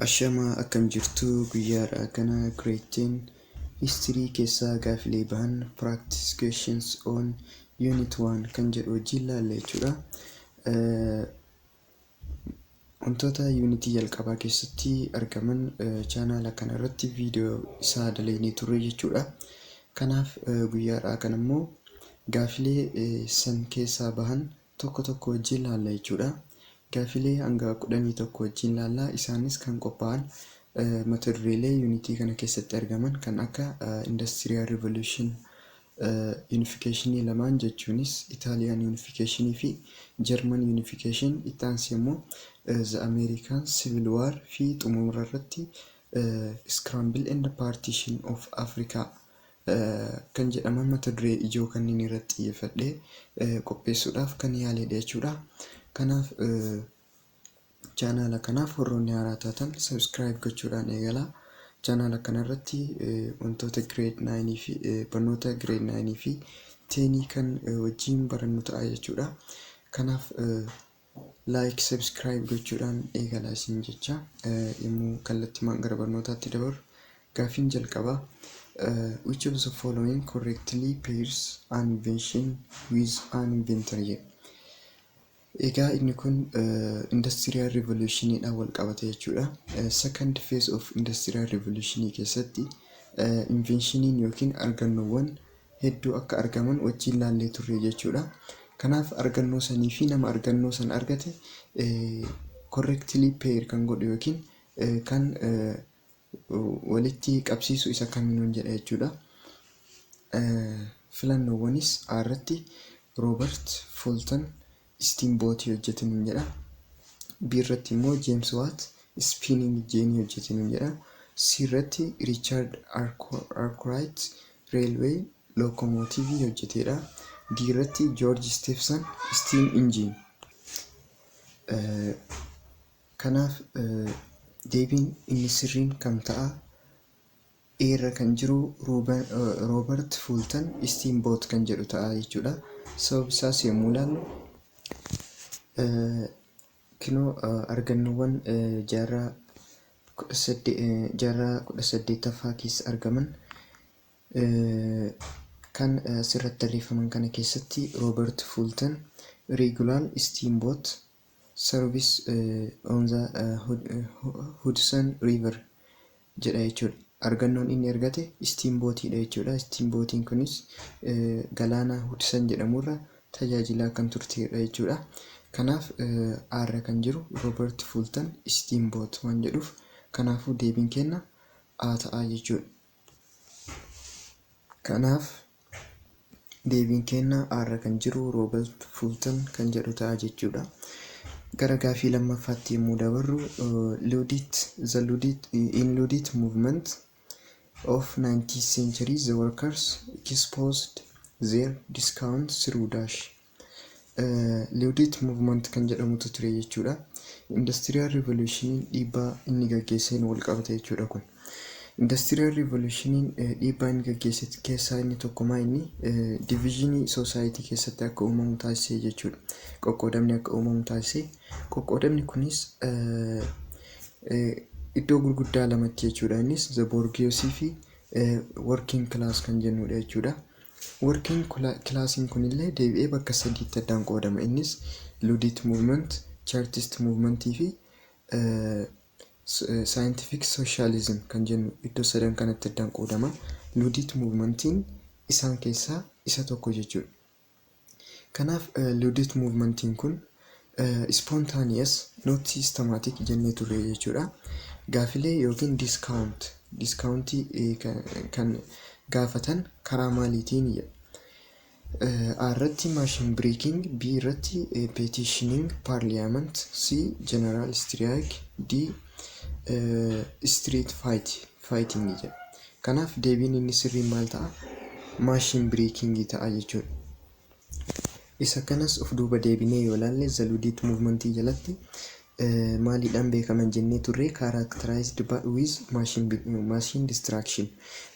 Ashamaa akkam jirtu guyyaadha kana creating history keessaa gaafilee bahan practice questions on unit 1 kan jedhu wajjin ilaalla jechuudha. Wantoota unitii jalqabaa keessatti argaman chaanaala kana irratti viidiyoo isaa dalagnee turre jechuudha. Kanaaf guyyaadha kan immoo gaafilee san keessaa bahan tokko tokko wajjin ilaalla jechuudha. Gaafilee hanga 11 wajjin ilaalla. Isaanis kan qophaa'an mata dureelee unitii kana keessatti argaman kan akka industrial revolution, unification lamaan jechuunis Italian unification fi German unification, itti aansee immoo the American civil war fi xumura irratti scramble and partition of Africa kan jedhaman mata duree ijoo kanneen irratti xiyyeeffadhee qopheessuudhaaf kan yaaledha jechuudha. Kanaaf chaanaala kanaaf warroonni haaraa taatan subscribe gochuudhaan eegalaa. Chaanaala kana irratti wantoota grade 9 fi barnoota grade 9 fi 10 kan wajjin barannu ta'a jechuudha. Kanaaf like subscribe gochuudhaan eegalaa isin jecha yommuu kallattiimaan gara barnootaatti dabaru gaafiin jalqabaa which of the following correctly pairs an invention with an inventor jedha. Egaa inni kun industrial revolution dhaan wal qabata jechuudha. Second phase of industrial revolution keessatti invention yookiin argannoowwan hedduu akka argaman wajjin ilaallee turre jechuudha. Kanaaf argannoo sanii fi nama argannoo san argate correctly pair kan godhu yookiin kan walitti qabsiisu isa kamiinuun jedha jechuudha. Filannoowwanis irratti Robert Fulton Steamboat hojjetan jedha. B irratti immoo James Watt Spinning Jenny hojjetan jedha. C irratti Richard Arkwright Railway Locomotive hojjetedha. D irratti George Stephenson Steam Engine. Kanaaf deebiin inni sirriin kam ta'a? A irra kan jiru Robert Fulton Steamboat kan jedhu ta'a jechuudha. Sababni isaas yommuu ilaallu kinoo argannoowwan jaarraa 18ffaa keessa argaman kan asirratti tarreeffaman kana keessatti Robert Fulton regular steamboat service on the Hudson River jedha jechuudha. Argannoon inni argate steamboatidha jechuudha. Steambootiin kunis galaana Hudson jedhamurra tajaajilaa kan turtedha jechuudha. Kanaaf arra kan jiru Robert Fulton Steamboat waan jedhuuf kanaafuu deebiin kenna A ta'a jechuudha. Kanaaf deebiin kenna arra kan jiru Robert Fulton kan jedhu ta'a jechuudha. Gara gaafii lammaffaatti yommuu dabarru in Luddite movement of 19th century the workers exposed their discount through dash. Luddite movement kan jedhamutu ture jechuudha. Industrial revolution dhiibbaa inni gaggeesseen wal qabata jechuudha kun. Industrial revolution dhiibbaa inni gaggeesse keessaa inni tokkummaa inni division society keessatti akka uumamu taasise jechuudha. Qoqqoodamni akka uumamu taasise. Qoqqoodamni kunis iddoo gurguddaa lamatti jechuudha. Innis the bourgeoisie fi working class kan jennudha jechuudha. Working class kunillee deebi'ee bakka sadiitti addaan qoodama. Innis Luddite movement, Chartist movement fi scientific socialism kan jennu iddoo sadan kanatti addaan qoodama. Luddite movementiin isaan keessaa isa tokko jechuudha. Kanaaf Luddite movementiin kun spontaneous not systematic jennee turre jechuudha. Gaafilee yookiin discountii kan gaafatan karaa maaliitiin jedha. A irratti machine breaking, B irratti petitioning parliament, C general strike, D street fighting jedha. Kanaaf deebiin inni sirriin maal ta'a? Machine breaking ta'a jechuudha. Isa kanas of duuba deebinee yoo ilaalle the Luddite movementii jalatti maaliidhaan beekaman jennee turre characterized with machine destruction.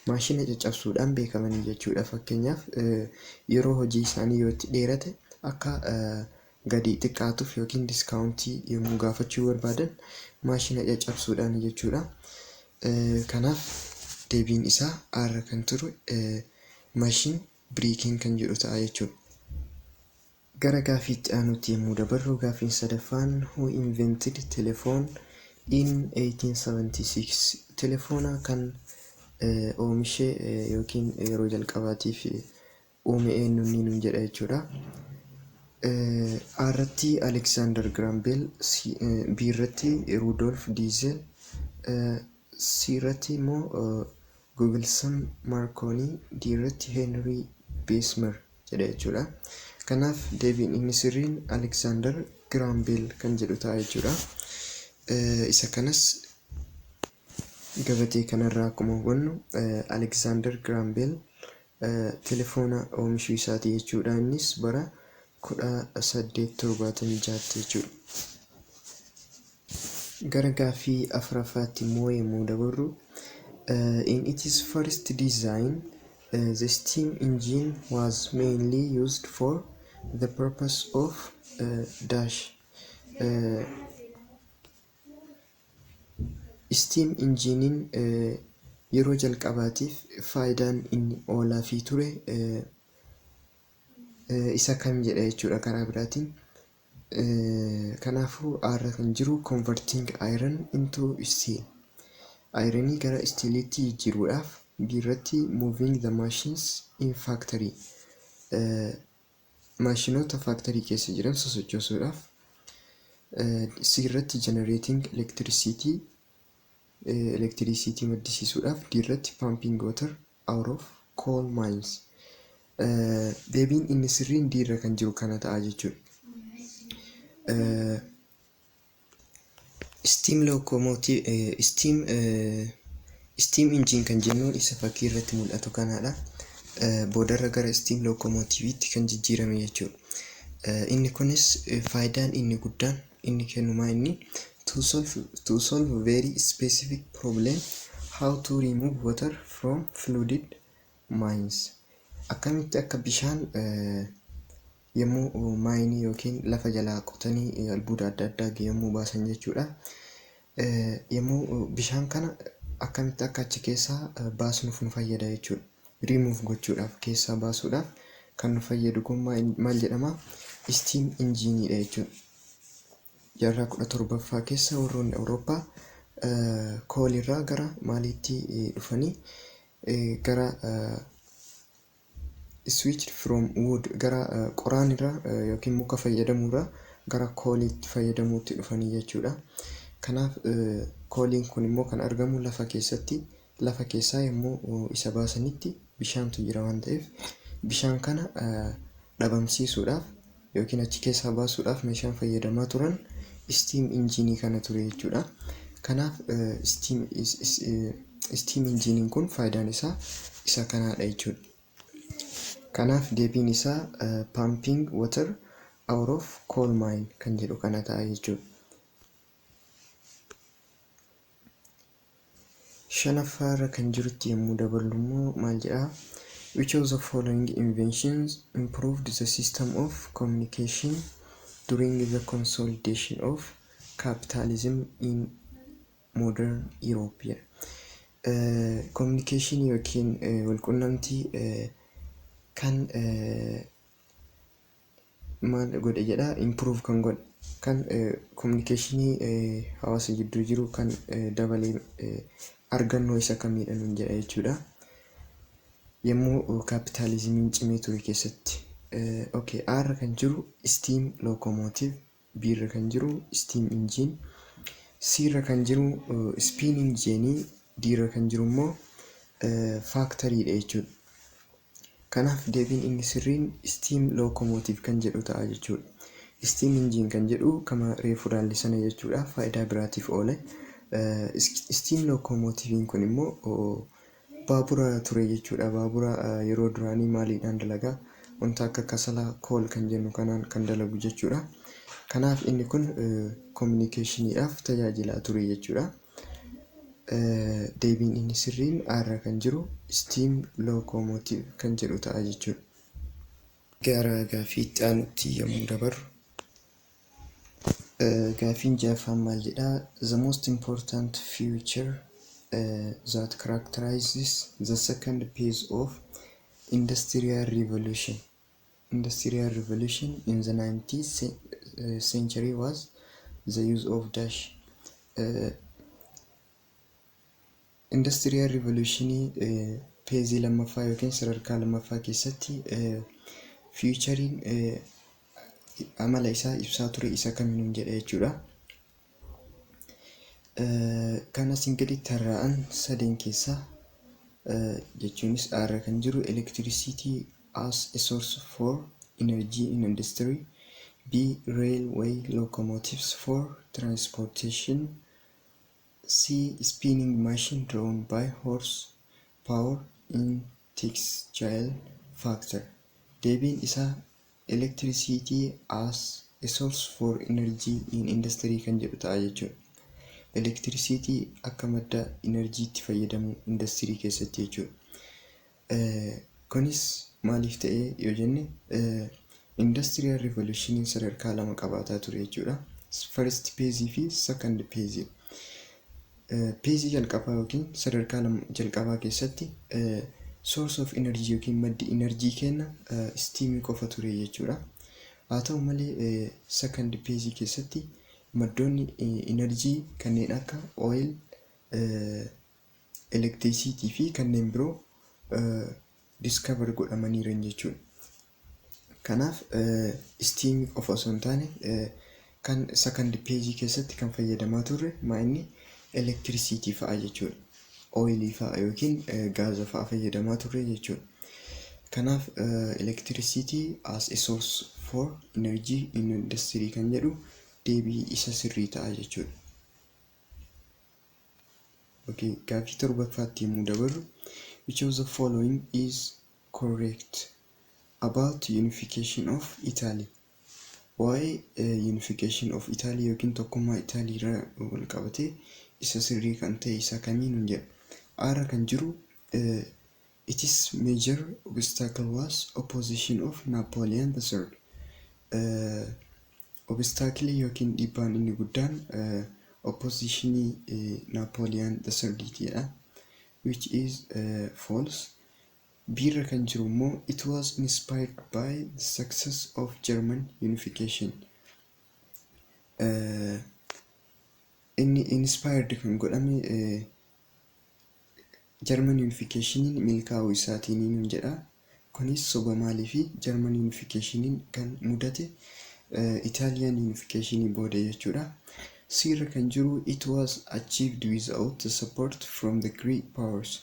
Maashina caccabsuudhaan beekamanii jechuudha. Fakkeenyaaf yeroo hojii isaanii yoo itti dheerate akka gadi xiqqaatuuf yookiin discountii yommuu gaafachuu barbaadan maashina caccabsuudhaan jechuudha. Kanaaf deebiin isaa R kan turu machine breaking kan jedhu ta'a jechuudha. Gara gaaffiitti aanutti yommuu dabarru, gaaffiin sadaffaan who invented telephone in 1876? Telefoona kan oomishe yookiin yeroo jalqabaatiif uume eenyu nuun jedha jechuudha. A irratti Alexander Graham Bell, B irratti Rudolf Diesel, C irratti immoo Guglielmo Marconi, D irratti Henry Bessemer jedha jechuudha. Kanaaf deebiin inni sirriin Alexander Graham Bell kan jedhu ta'a jechuudha. Isa kanas gabatee kanarraa akkuma hubannu Alexander Graham Bell telefoona oomishuu isaati jechuudha. Innis bara 1876 jechuudha. Gara gaaffii afuraffaatti immoo yommuu dabarru, in its first design the steam engine was mainly used for the purpose of dash. Steam engine yeroo jalqabaatiif faayidaan inni oolaa fi ture isa kam jedha jechuudha karaa biraatiin. Kanaafuu R kan jiru converting iron into steel, ironii gara steeliitti jijjiiruudhaaf. B irratti moving the machines in factory, maashinoota factory keessa jiran sosochoosuudhaaf. C irratti generating electricity, electricity maddisiisuudhaaf. D irratti pumping water out of coal mines. Deebiin inni sirriin D irra kan jiru kana ta'a jechuudha. Steam locomotive, steam engine kan jennuun isa fakkii irratti mul'atu kanaadha. Boodarra gara steam locomotive'itti kan jijjiirame jechuudha. Inni kunis faayidaan inni guddaan inni kennumaa inni to solve very specific problem, how to remove water from flooded mines. Akkamitti akka bishaan yommuu maayinii yookiin lafa jalaa qotanii albuuda adda addaa yommuu baasan jechuudha. Yommuu bishaan kana akkamitti akka achi keessaa baasnuuf nu fayyada jechuudha. Remove gochuudhaaf, keessaa baasuudhaaf kan nu fayyadu kun maal jedhama? Steam engine dha jechuudha. Jaarraa 17ffaa keessa warroonni Awurooppaa koolirraa gara maaliitti dhufanii gara switched from wood, gara qoraanirraa yookiin muka fayyadamuurraa gara kooliitti fayyadamuutti dhufanii jechuudha. Kanaaf kooliin kun immoo kan argamu lafa keessatti. Lafa keessaa yommuu isa baasanitti bishaantu jira waan ta'eef bishaan kana dhabamsiisuudhaaf yookiin achi keessaa baasuudhaaf meeshaan fayyadamaa turan steam engine kana ture jechuudha. Kanaaf steam engine kun faayidaan isaa isa kanaadha jechuudha. Kanaaf deebiin isaa pumping water out of coal mine kan jedhu kana ta'a jechuudha. Shanaffaarra kan jirutti yommuu daballu immoo maal jedhaa? Which of the following inventions improved the system of communication during the consolidation of capitalism in modern Europe? Communication yookiin walqunnamtii kan maal godhe jedhaa? Improve kan godhe, kan communicationii hawaasa gidduu jiru kan dabalee argannoo isa kamiidha nuun jedha jechuudha. Yommuu kapitaalizimiin cimee ture keessatti. R kan jiru steam locomotive, B irra kan jiru steam engine, C irra kan jiru spinning jenii, D irra kan jiru immoo factory dha jechuudha. Kanaaf deebiin inni sirriin steam locomotive kan jedhu ta'a jechuudha. Steam engine kan jedhu kama reefu ilaalle sana jechuudha, faayidaa biraatiif oole. Steam locomotive'n kun immoo baabura ture jechuudha. Baabura yeroo duraanii maaliidhaan dalagaa? Wanta akka kasalaa kool kan jennu kanaan kan dalagu jechuudha. Kanaaf inni kun communicationiidhaaf tajaajilaa ture jechuudha. Deebiin inni sirriin R kan jiru steam locomotive kan jedhu ta'a jechuudha. Gara gaaffii itti aanutti yommuu dabarru, Gaafiin jaaffaan maal jedhaa? The most important feature that characterizes the second phase of industrial revolution. Industrial revolution in the 19th century was the use of dash. Industrial revolutionii peezii lammaffaa yookiin sadarkaa lammaffaa keessatti fiichariin amala isaa ibsaa ture isa kamiin jedha jechuudha. Kan asiin gaditti tarraa'an sadeen keessaa jechuunis A kan jiru electricity as a source for energy in industry, B railway locomotives for transportation, C spinning machine drawn by horse power in textile factory. Deebiin isaa electricity as a source for energy in industry kan jedhu ta'a jechuudha. Electricity akka madda enerjiitti fayyadamu industirii keessatti jechuudha. Kunis maaliif ta'ee yoo jenne industrial revolutioniin sadarkaa lama qabaataa ture jechuudha. First phase fi second phase. Phase jalqabaa yookiin sadarkaa jalqabaa keessatti source of energy yookiin maddi enerjii kenna steam qofa ture jechuudha. Haa ta'u malee second phase keessatti maddoonni enerjii kanneen akka oil, electricity fi kanneen biroo discover godhamaniiru jechuudha. Kanaaf steam qofa osoo hin taane kan second phase keessatti kan fayyadamaa turre maa'inni electricity fa'a jechuudha. Oil fa'a yookiin gaaza fa'a fayyadamaa turre jechuudha. Kanaaf electricity as a source for energy in industry kan jedhu deebii isa sirrii ta'a jechuudha. Okay, gaaffii torbaffaatti yommuu dabarru, which of the following is correct about unification of Italy? Waa'ee unification of Italy yookiin tokkummaa Italy irraa wal qabatee isa sirrii kan ta'e isa kamiin jedha. Aara kan jiru its major obstacle was opposition of Napoleon III. Obstacle yookiin dhiibbaan inni guddaan oppositionii Napoleon III jedha, which is false. Biirra kan jiru immoo it was inspired by the success of German unification. Inni inspired kan godhame German unificationiin milkaa'uu isaatiin jedha. Kunis soba maalii fi German unificationiin kan mudate Italian unificationii booda jechuudha. Sirra kan jiru it was achieved without the support from the great powers.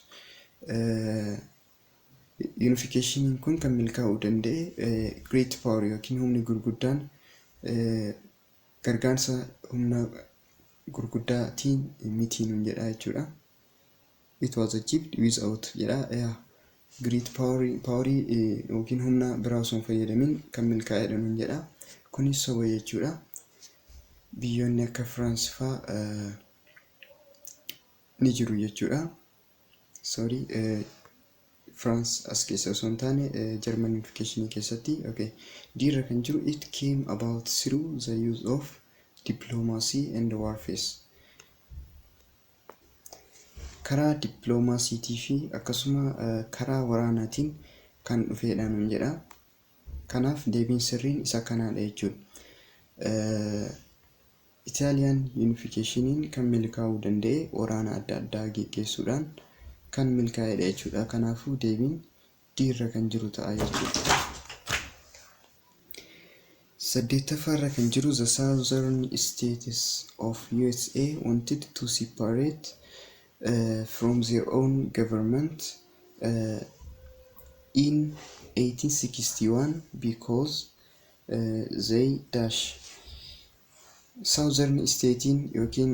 Unificationiin kun kan milkaa'uu danda'e great power yookiin humni gurguddaan gargaarsa humna gurguddaatiin mitiin jedha jechuudha. It was achieved without jedha. Great power yookiin humna biraa osoo hin fayyadamin kan milkaa'edha jedha. Kunis soba jechuudha. Biyyoonni akka France fa'aa ni jiru jechuudha. Sorry, France as keessa osoo hin taane German unification keessatti. Okay. Diirra kan jiru it came about through the use of diplomacy and warfare. Karaa diplomaasiitii fi akkasuma karaa waraanaatiin kan dhufedha jedha. Kanaaf deebiin sirriin isa kanaadha jechuudha. Italian unificationiin kan milkaa'uu danda'e waraana adda addaa geggeessuudhaan kan milkaa'edha jechuudha. Kanaafuu deebiin diirra kan jiru ta'a jechuudha. Saddeettaffaarra kan jiru the southern states of USA wanted to separate from their own government in 1861 because they dash. Southern statein yookiin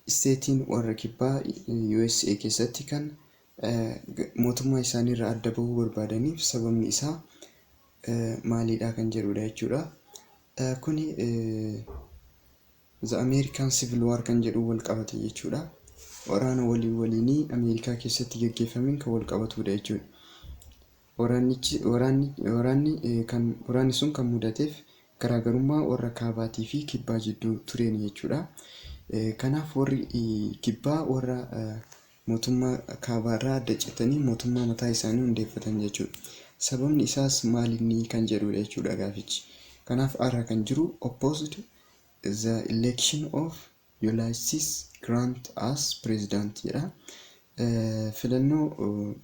statein warra kibbaa USA keessatti kan mootummaa isaaniirraa adda bahuu barbaadaniif sababni isaa maalidha kan jedhudha jechuudha. Kuni the American Civil War kan jedhu wal qabate jechuudha. Waraana waliinii Ameerikaa keessatti gaggeeffameen kan wal qabatudha jechuudha. Waraanni sun kan mudateef garaagarummaa warra kaabaatii fi kibbaa jidduu tureen jechuudha. Kanaaf warri kibbaa warra mootummaa kaabaarraa adda citanii mootummaa mataa isaanii hundeeffatan jechuudha. Sababni isaas maalinni kan jedhudha jechuudha gaafichi. Kanaaf har'a kan jiru opposed the election of Ulysses Grant as president jedha. Filannoo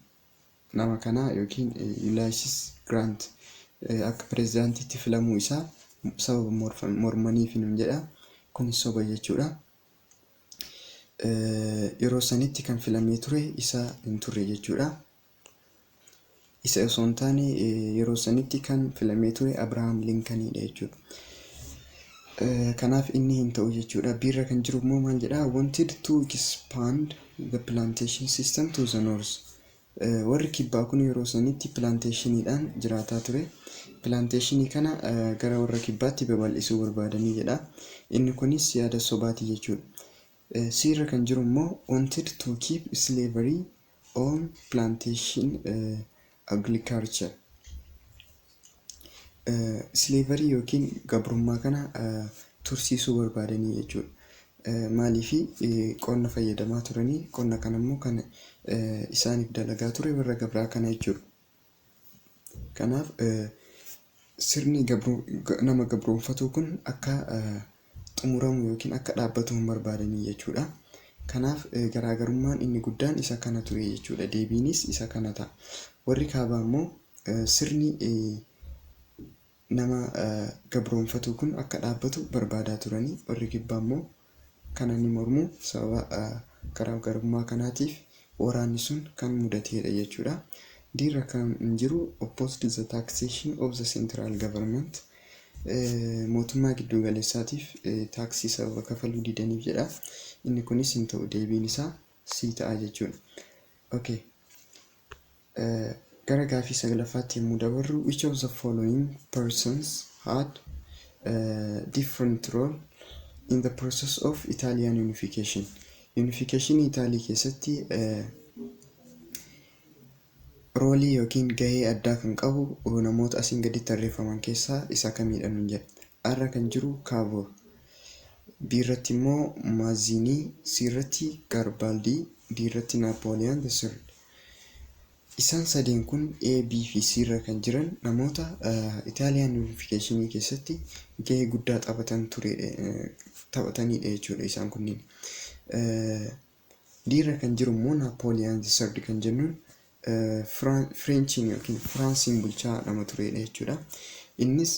nama kanaa yookiin Ulysses Grant akka pirezidaantiitti filamuu isaa sababa mormaniif hin jedha. Kunis soba jechuudha. Yeroo sanitti kan filamee ture isa hin turre jechuudha. Isa osoo hin taane yeroo sanitti kan filamee ture Abrahaam Lincolnidha jechuudha. Kanaaf inni hin ta'u jechuudha. Biirra kan jiru immoo maal jedha? Wanted to expand the plantation system to the north. Warri kibbaa kun yeroo sanitti plantationidhaan jiraataa ture. Plantationii kana gara warra kibbaatti babal'isuu barbaadanii jedha. Inni kunis yaada sobaati jechuudha. Siirra kan jiru immoo wanted to keep slavery on plantation agriculture. Slavery yookiin gabrummaa kana tursiisuu barbaadanii jechuudha. Maaliifi qonna fayyadamaa turanii qonna kana immoo kan isaaniif dalagaa ture warra gabraa kana jechuudha. Kanaaf sirni nama gabroonfatu kun akka xumuramu yookiin akka dhaabbatu hin barbaadanii jechuudha. Kanaaf garaagarummaan inni guddaan isa kana ture jechuudha. Deebiinis isa kana ta'a. Warri kaabaa immoo sirni nama gabroonfatu kun akka dhaabbatu barbaadaa turanii, warri kibbaa immoo kana ni mormu. Sababa garaagarummaa kanaatiif waraanni sun kan mudateedha jechuudha. Diirra kan jiru opposed the taxation of the central government. Mootummaa giddu galeessaatiif taaksii sababa kafaluu didaniif jedha. Inni kunis hin ta'u, deebiin isaa sii ta'a jechuudha. Okay. Gara gaafii saglaffaatti yommuu dabarru, which of the following persons had different role in the process of Italian unification? Unification Itaalii keessatti roolii yookiin gahee addaa kan qabu namoota asiin gadi tarreeffaman keessaa isa kamidha nun jedha. Arra kan jiru Cavour, biirratti immoo Mazzini, siirratti Garibaldi, diirratti Napoleon III. Isaan sadeen kun A, B fi C irra kan jiran namoota Italian unification keessatti gahee guddaa taphatanidha jechuudha isaan kunniin. Diirra kan jiru immoo Napoleon III kan jennuun Frenchiin yookiin Firaansiin bulchaa nama turedha jechuudha. Innis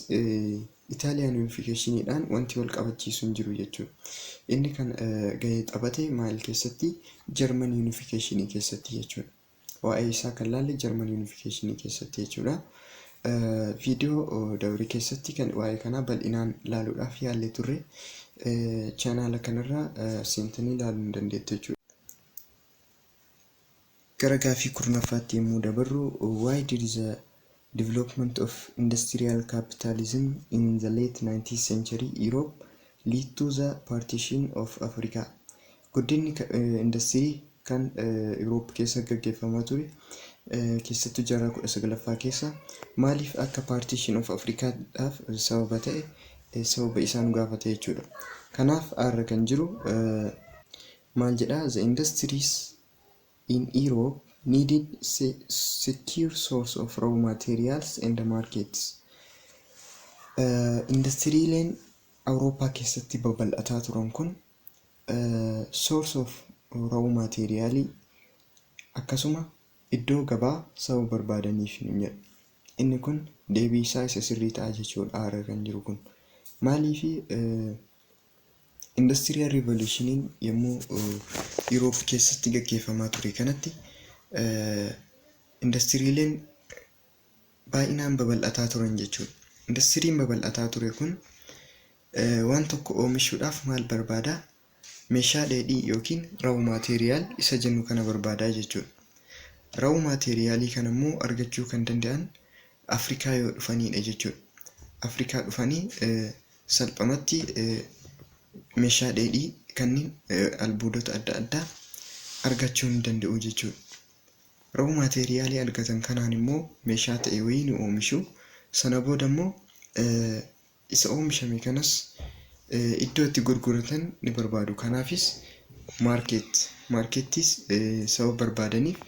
Italian unificationidhaan wanti wal qabachiisu hin jiru jechuudha. Inni kan gahee taphate maal keessatti? German unification keessatti jechuudha. Waa'ee isaa kan laalle German unification keessatti jechuudha. Viidiyoo dabarii keessatti kan waa'ee kanaa bal'inaan laaluudhaaf yaallee turre. Chaanaala kanarraa seentanii ilaaluu hin dandeettu jechuudha. Gara gaafii kurnaffaatti yommuu dabarru, why did the development of industrial capitalism in the late 19th century Europe lead to the partition of Africa? Guddinni industirii kan Europe keessa gaggeeffamaa ture keessattuu jaarraa 19ffaa keessa maaliif akka partition of Africaadhaaf sababa ta'e sababa isaan gaafate jechuudha. Kanaaf arra kan jiru maal jedha? The industries in Europe needed secure source of raw materials and markets. Industiriileen Awurooppaa keessatti babal'ataa turan kun source of raw materialii akkasuma iddoo gabaa sababa barbaadaniif hin jedhu. Inni kun deebii isaa isa sirrii ta'a jechuudha. Arra kan jiru kun maaliifi industrial revolutioniin yommuu Europe keessatti gaggeeffamaa ture kanatti industiriileen baay'inaan babal'ataa turan jechuudha. Industiriin babal'ataa ture kun waan tokko oomishuudhaaf maal barbaada? Meeshaa dheedhii yookiin raw material isa jennu kana barbaadaa jechuudha. Raw materialii kana immoo argachuu kan danda'an Afrikaa yoo dhufanidha jechuudha. Afrikaa dhufanii salphamatti meeshaa dheedhii kanneen albuudota adda addaa argachuu hin danda'u jechuudha. Raw materialii argatan kanaan immoo meeshaa ta'e wayii ni oomishu. Sana booda immoo isa oomishame kanas iddoo itti gurguratan ni barbaadu. Kanaafis maarkettis sababa barbaadaniif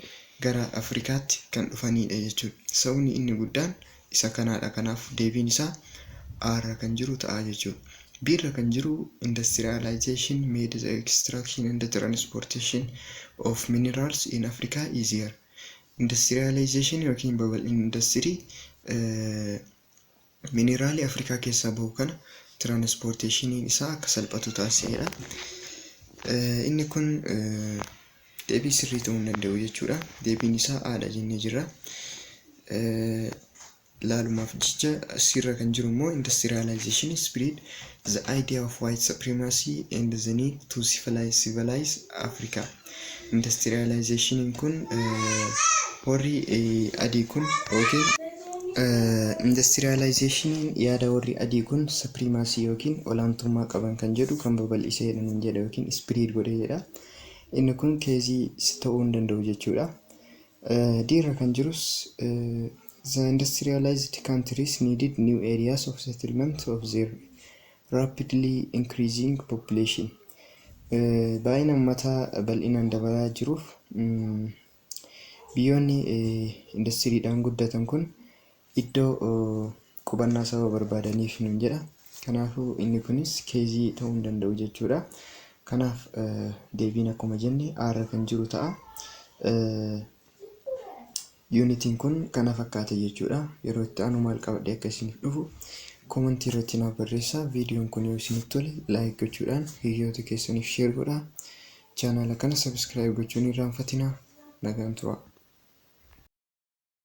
gara Afrikaatti kan dhufanidha jechuudha. Sababni inni guddaan isa kanaadha. Kanaaf deebiin isaa A kan jiru ta'a jechuudha. B kan jiru industrialization made the extraction and the transportation of minerals in Africa easier. Industrialization yookiin babal'ina industirii mineraalii Afrikaa keessaa bahu kana transportationiin isaa akka salphatu taasisedha. Inni kun deebii sirrii ta'uu hin danda'u jechuudha. Deebiin isaa A'dha jennee jirra. Laalumaaf jecha sirra kan jiru immoo industrialization spread the idea of white supremacy and the need to civilize Africa. Industrialization kun warri adii kun industrialization yaada warri adii kun supremacy yookiin olaantummaa qaban kan jedhu kan babal'isee jedha yookiin spread godheedha. Inni kun keezii ta'uu hin danda'u jechuudha. Diirra kan jirus the industrialized countries needed new areas of settlement of their rapidly increasing population. Baay'ina uummataa bal'inaan dabalaa jiruuf biyyoonni industiriidhaan guddatan kun iddoo qubannaa sababa barbaadaniif nun jedha. Kanaafuu inni kunis keezii ta'uu hin danda'u jechuudha. Kanaaf deebiin akkuma jenne A kan jiru ta'a. Yuunitiin kun kana fakkaata jechuudha. Yeroo itti aanu maal qabadhe akka isiniif dhufu komentii irratti naaf barreessaa. Viidiyoon kun yoo isinitti tole laayik gochuudhaan hiriyoota keessaniif sheer godhaa. Chaanaala kana sabiskiraayib gochuun hin irraanfatinaa. Nagaan turaa.